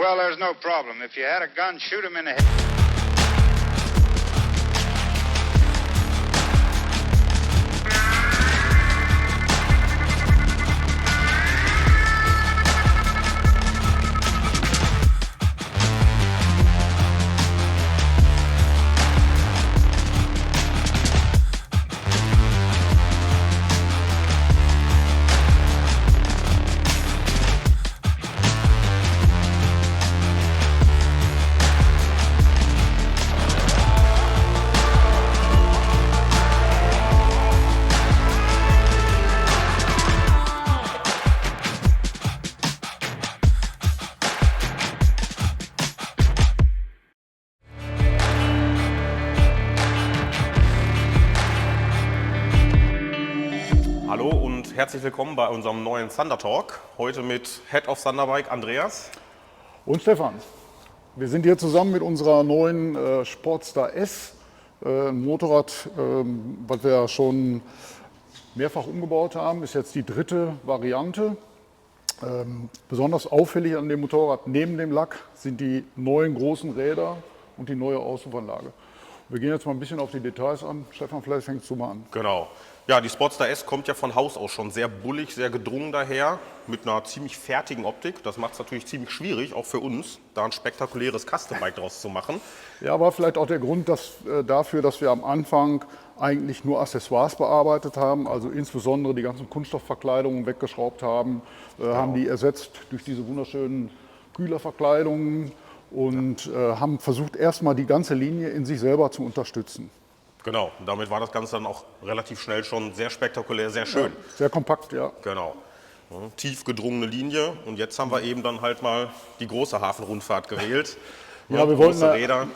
Well, there's no problem. If you had a gun, shoot him in the head. Hallo und herzlich willkommen bei unserem neuen Thunder Talk. Heute mit Head of Thunderbike Andreas. Und Stefan. Wir sind hier zusammen mit unserer neuen Sportster S, ein Motorrad, was wir ja schon mehrfach umgebaut haben. Ist jetzt die dritte Variante. Besonders auffällig an dem Motorrad neben dem Lack sind die neuen großen Räder und die neue Auspuffanlage. Wir gehen jetzt mal ein bisschen auf die Details an. Stefan, vielleicht fängst du mal an. Genau. Ja, die Sportster S kommt ja von Haus aus schon sehr bullig, sehr gedrungen daher, mit einer ziemlich fertigen Optik. Das macht es natürlich ziemlich schwierig, auch für uns, da ein spektakuläres Custom-Bike draus zu machen. Ja, aber vielleicht auch der Grund dafür, dass wir am Anfang eigentlich nur Accessoires bearbeitet haben, also insbesondere die ganzen Kunststoffverkleidungen weggeschraubt haben, haben die ersetzt durch diese wunderschönen Kühlerverkleidungen und haben versucht, erstmal die ganze Linie in sich selber zu unterstützen. Genau, und damit war das Ganze dann auch relativ schnell schon sehr spektakulär, sehr schön. Ja, sehr kompakt, ja. Genau. Ja, tief gedrungene Linie und jetzt haben wir eben dann halt mal die große Hafenrundfahrt gewählt. Ja, wir wollten,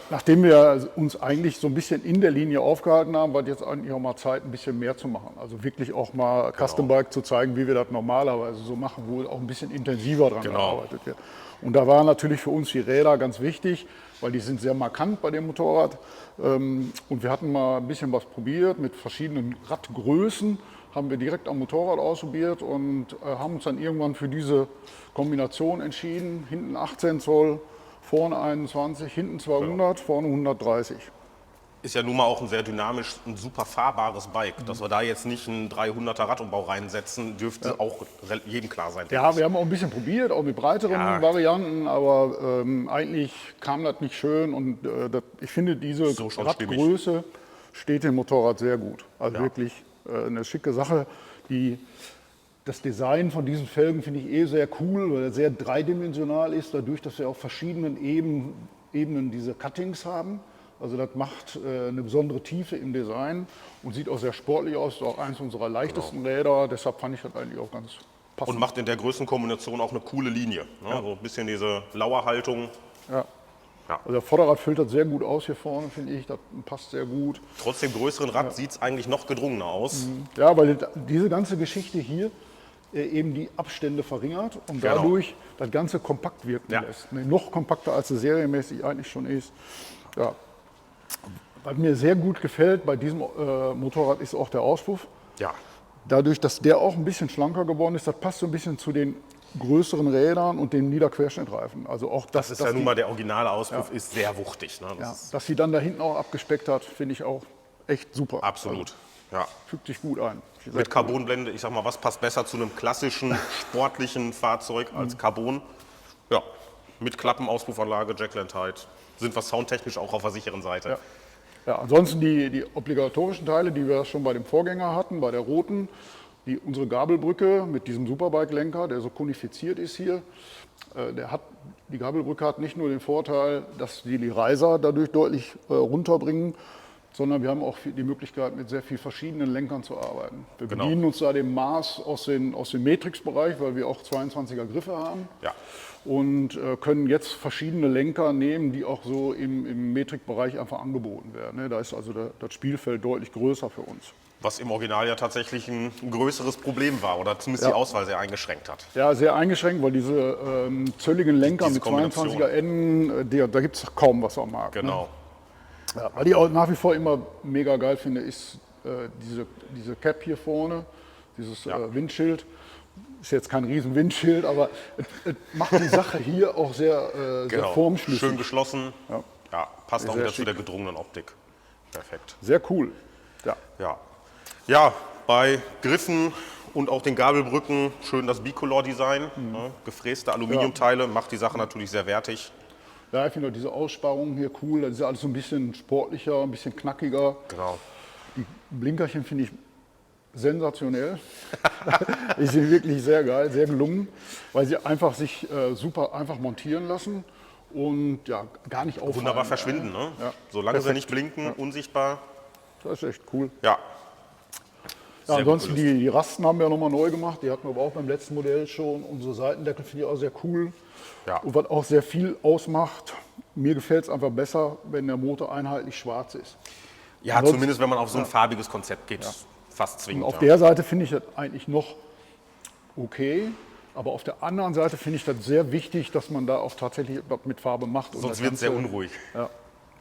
nachdem wir uns eigentlich so ein bisschen in der Linie aufgehalten haben, war jetzt eigentlich auch mal Zeit, ein bisschen mehr zu machen. Also wirklich auch mal Custom Bike zu zeigen, wie wir das normalerweise so machen, wo auch ein bisschen intensiver dran gearbeitet wird. Und da waren natürlich für uns die Räder ganz wichtig, weil die sind sehr markant bei dem Motorrad. Und wir hatten mal ein bisschen was probiert mit verschiedenen Radgrößen, haben wir direkt am Motorrad ausprobiert und haben uns dann irgendwann für diese Kombination entschieden. Hinten 18 Zoll, vorne 21, hinten 200, vorne 130. Ist ja nun mal auch ein sehr dynamisch, ein super fahrbares Bike. Dass wir da jetzt nicht einen 300er Radumbau reinsetzen, dürfte auch jedem klar sein. Ja, wir haben auch ein bisschen probiert, auch mit breiteren Varianten, aber eigentlich kam das nicht schön und ich finde, diese so Radgröße steht dem Motorrad sehr gut. Also wirklich eine schicke Sache. Das Design von diesen Felgen finde ich sehr cool, weil er sehr dreidimensional ist, dadurch, dass wir auf verschiedenen Ebenen diese Cuttings haben. Also das macht eine besondere Tiefe im Design und sieht auch sehr sportlich aus. Ist auch eines unserer leichtesten Räder, deshalb fand ich das eigentlich auch ganz passend. Und macht in der Größenkombination auch eine coole Linie. Ne? Ja. So ein bisschen diese Lauerhaltung. Ja. Also der Vorderrad filtert sehr gut aus hier vorne, finde ich. Das passt sehr gut. Trotz dem größeren Rad sieht es eigentlich noch gedrungener aus. Ja, weil diese ganze Geschichte hier eben die Abstände verringert und dadurch das Ganze kompakt wirken lässt. Noch kompakter, als es serienmäßig eigentlich schon ist. Ja. Was mir sehr gut gefällt bei diesem Motorrad ist auch der Auspuff. Ja. Dadurch, dass der auch ein bisschen schlanker geworden ist, das passt so ein bisschen zu den größeren Rädern und den Niederquerschnittreifen. Also auch das ist ja nun mal der originale Auspuff, ist sehr wuchtig. Ne? Dass sie dann da hinten auch abgespeckt hat, finde ich auch echt super. Absolut. Also, fügt sich gut ein. Mit Carbonblende, ich sag mal, was passt besser zu einem klassischen sportlichen Fahrzeug als Carbon? Ja, mit Klappenauspuffanlage, Jackland Height. Sind wir soundtechnisch auch auf der sicheren Seite. Ja, ansonsten die obligatorischen Teile, die wir schon bei dem Vorgänger hatten, bei der roten, unsere Gabelbrücke mit diesem Superbike-Lenker, der so konifiziert ist hier. Die Gabelbrücke hat nicht nur den Vorteil, dass die Reiser dadurch deutlich runterbringen, sondern wir haben auch die Möglichkeit, mit sehr vielen verschiedenen Lenkern zu arbeiten. Wir bedienen uns da dem Maß aus dem Matrix-Bereich, weil wir auch 22er Griffe haben. Ja. Und können jetzt verschiedene Lenker nehmen, die auch so im Metrik-Bereich einfach angeboten werden. Da ist also das Spielfeld deutlich größer für uns. Was im Original ja tatsächlich ein größeres Problem war oder zumindest die Auswahl sehr eingeschränkt hat. Ja, sehr eingeschränkt, weil diese zölligen Lenker mit 22er Enden, da gibt es kaum was am Markt. Genau. Ne? Ja, was ich auch nach wie vor immer mega geil finde, ist diese Cap hier vorne, dieses Windschild. ist jetzt kein riesen Windschild, aber es macht die Sache hier auch sehr formschlüssig. Schön geschlossen. Ja. Ja, passt auch Sehr wieder zu schick. der gedrungenen Optik. Perfekt. Sehr cool. Ja. Ja. Ja, bei Griffen und auch den Gabelbrücken schön das Bicolor-Design. Ne? Gefräste Aluminiumteile macht die Sache natürlich sehr wertig. Ja, ich finde auch diese Aussparungen hier cool. Das ist ja alles so ein bisschen sportlicher, ein bisschen knackiger. Genau. Die Blinkerchen finde ich sensationell. Die sind wirklich sehr geil, sehr gelungen, weil sie einfach sich super einfach montieren lassen und ja, gar nicht auffallen. Wunderbar verschwinden, ne? Ja. Solange sie Perfekt. nicht blinken, unsichtbar. Das ist echt cool. Ja. Ja, Sehr ansonsten gut gelöst. die Rasten haben wir nochmal neu gemacht. Die hatten wir aber auch beim letzten Modell schon. Unsere Seitendeckel finde ich auch sehr cool. Ja. Und was auch sehr viel ausmacht, mir gefällt es einfach besser, wenn der Motor einheitlich schwarz ist. Ja, Ansonsten- zumindest wenn man auf so ein farbiges Konzept geht, fast Und zwingend. auf ja. der Seite finde ich das eigentlich noch okay. Aber auf der anderen Seite finde ich das sehr wichtig, dass man da auch tatsächlich was mit Farbe macht. Und Sonst das wird es sehr Ganze- unruhig.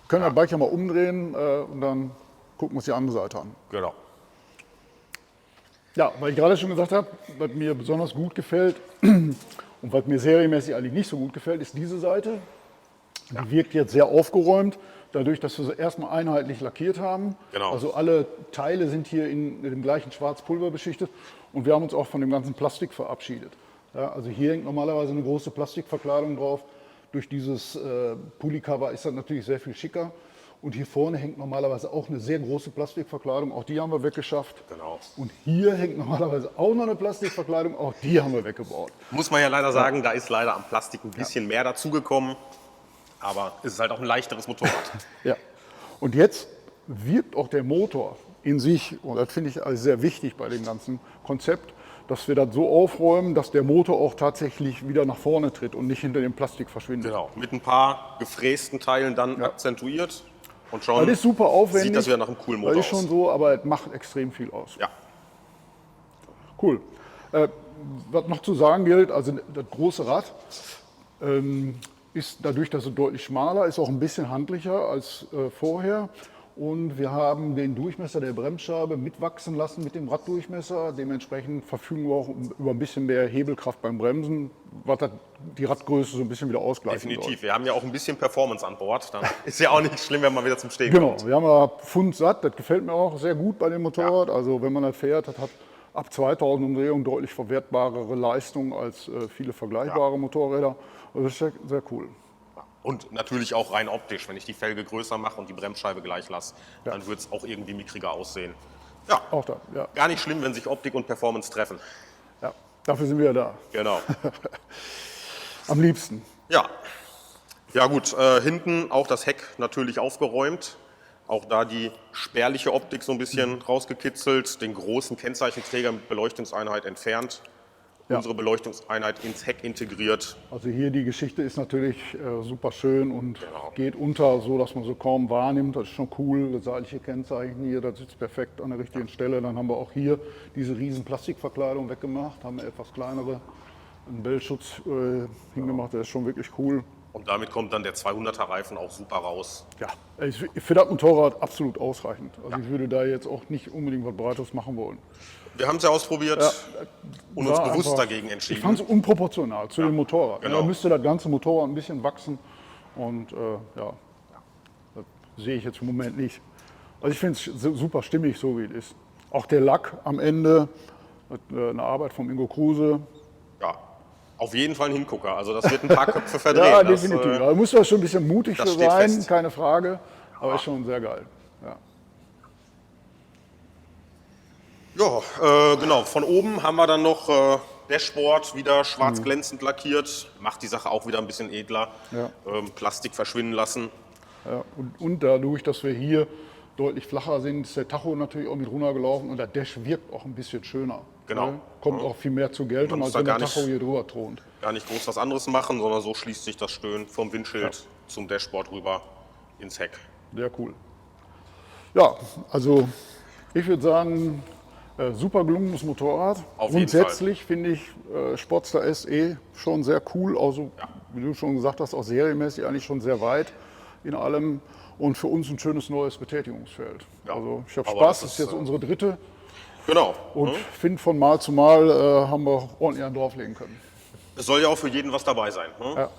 Können wir Bike ja mal umdrehen und dann gucken wir uns die andere Seite an. Genau. Ja, weil ich gerade schon gesagt habe, was mir besonders gut gefällt und was mir serienmäßig eigentlich nicht so gut gefällt, ist diese Seite. Die wirkt jetzt sehr aufgeräumt, dadurch, dass wir sie erstmal einheitlich lackiert haben. Genau. Also alle Teile sind hier in dem gleichen Schwarzpulver beschichtet und wir haben uns auch von dem ganzen Plastik verabschiedet. Ja, also hier hängt normalerweise eine große Plastikverkleidung drauf. Durch dieses Polycover ist das natürlich sehr viel schicker. Und hier vorne hängt normalerweise auch eine sehr große Plastikverkleidung, auch die haben wir weggeschafft. Genau. Und hier hängt normalerweise auch noch eine Plastikverkleidung, auch die haben wir weggebaut. Muss man ja leider sagen, da ist leider am Plastik ein bisschen mehr dazugekommen. Aber es ist halt auch ein leichteres Motorrad. Ja. Und jetzt wirkt auch der Motor in sich, und das finde ich also sehr wichtig bei dem ganzen Konzept, dass wir das so aufräumen, dass der Motor auch tatsächlich wieder nach vorne tritt und nicht hinter dem Plastik verschwindet. Genau. Mit ein paar gefrästen Teilen dann akzentuiert. Und schon Das ist super aufwendig. sieht das wieder nach einem coolen Motor Das ist schon aus. so, aber es macht extrem viel aus. Ja. Cool. Was noch zu sagen gilt, also das große Rad ist dadurch, dass es deutlich schmaler ist, auch ein bisschen handlicher als vorher. Und wir haben den Durchmesser der Bremsscheibe mitwachsen lassen mit dem Raddurchmesser. Dementsprechend verfügen wir auch über ein bisschen mehr Hebelkraft beim Bremsen, was die Radgröße so ein bisschen wieder ausgleichen Definitiv. Wir haben ja auch ein bisschen Performance an Bord. Dann ist ja auch nicht schlimm, wenn man wieder zum Stehen soll. Genau, kommt. wir haben ja Pfund satt, das gefällt mir auch sehr gut bei dem Motorrad. Also wenn man das fährt, das hat ab 2000 Umdrehungen deutlich verwertbarere Leistung als viele vergleichbare Motorräder. Also das ist sehr, sehr cool. Und natürlich auch rein optisch. Wenn ich die Felge größer mache und die Bremsscheibe gleich lasse, dann wird es auch irgendwie mickriger aussehen. Ja, Auch da, ja. gar nicht schlimm, wenn sich Optik und Performance treffen. Ja, dafür sind wir ja da. Genau. Am liebsten. Ja, ja gut, hinten auch das Heck natürlich aufgeräumt. Auch da die spärliche Optik so ein bisschen rausgekitzelt, den großen Kennzeichenträger mit Beleuchtungseinheit entfernt, unsere Beleuchtungseinheit ins Heck integriert. Also hier die Geschichte ist natürlich super schön und geht unter, so dass man so kaum wahrnimmt. Das ist schon cool. Das seitliche Kennzeichen hier, das sitzt perfekt an der richtigen Stelle. Dann haben wir auch hier diese riesen Plastikverkleidung weggemacht, haben eine etwas kleinere, einen Bellschutz hingemacht. Der ist schon wirklich cool. Und damit kommt dann der 200er Reifen auch super raus. Ja, für das Motorrad absolut ausreichend. Also ich würde da jetzt auch nicht unbedingt was Breites machen wollen. Wir haben es ja ausprobiert und uns War bewusst einfach- dagegen Ich entschieden. fand es unproportional zu dem Motorrad. genau. Da müsste das ganze Motorrad ein bisschen wachsen und ja, das sehe ich jetzt im Moment nicht. Also ich finde es super stimmig, so wie es ist. Auch der Lack am Ende, eine Arbeit von Ingo Kruse. Ja, auf jeden Fall ein Hingucker. Also das wird ein paar Köpfe verdrehen. Ja, Das, definitiv. Da muss da schon ein bisschen mutig das für steht sein, fest. keine Frage. Aber ist schon sehr geil. Ja. Ja, genau. Von oben haben wir dann noch Dashboard wieder schwarz glänzend lackiert. Macht die Sache auch wieder ein bisschen edler. Ja. Plastik verschwinden lassen. Ja, und dadurch, dass wir hier deutlich flacher sind, ist der Tacho natürlich auch mit runtergelaufen und der Dash wirkt auch ein bisschen schöner. Genau. Ne? Kommt auch viel mehr zur Geltung, Man als muss wenn da der gar Tacho nicht- hier drüber thront. Gar nicht groß was anderes machen, sondern so schließt sich das schön vom Windschild zum Dashboard rüber ins Heck. Sehr cool. Ja, also ich würde sagen, super gelungenes Motorrad. Auf jeden Grundsätzlich finde ich Sportster SE schon sehr cool. Also, wie du schon gesagt hast, auch serienmäßig eigentlich schon sehr weit in allem. Und für uns ein schönes neues Betätigungsfeld. Ja, Also ich habe aber Spaß, das das ist ist, jetzt unsere dritte Genau. Und finde, von Mal zu Mal haben wir ordentlich einen drauflegen können. Es soll ja auch für jeden was dabei sein. Ne? Ja.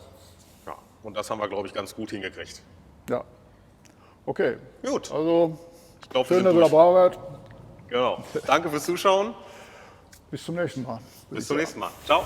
Ja. Und das haben wir, glaube ich, ganz gut hingekriegt. Ja. Okay. Gut. Also, Ich glaube, wir schön, sind dass ihr durch. dabei wart. Genau. Danke fürs Zuschauen. Bis zum nächsten Mal. Bis zum nächsten Mal. Ciao.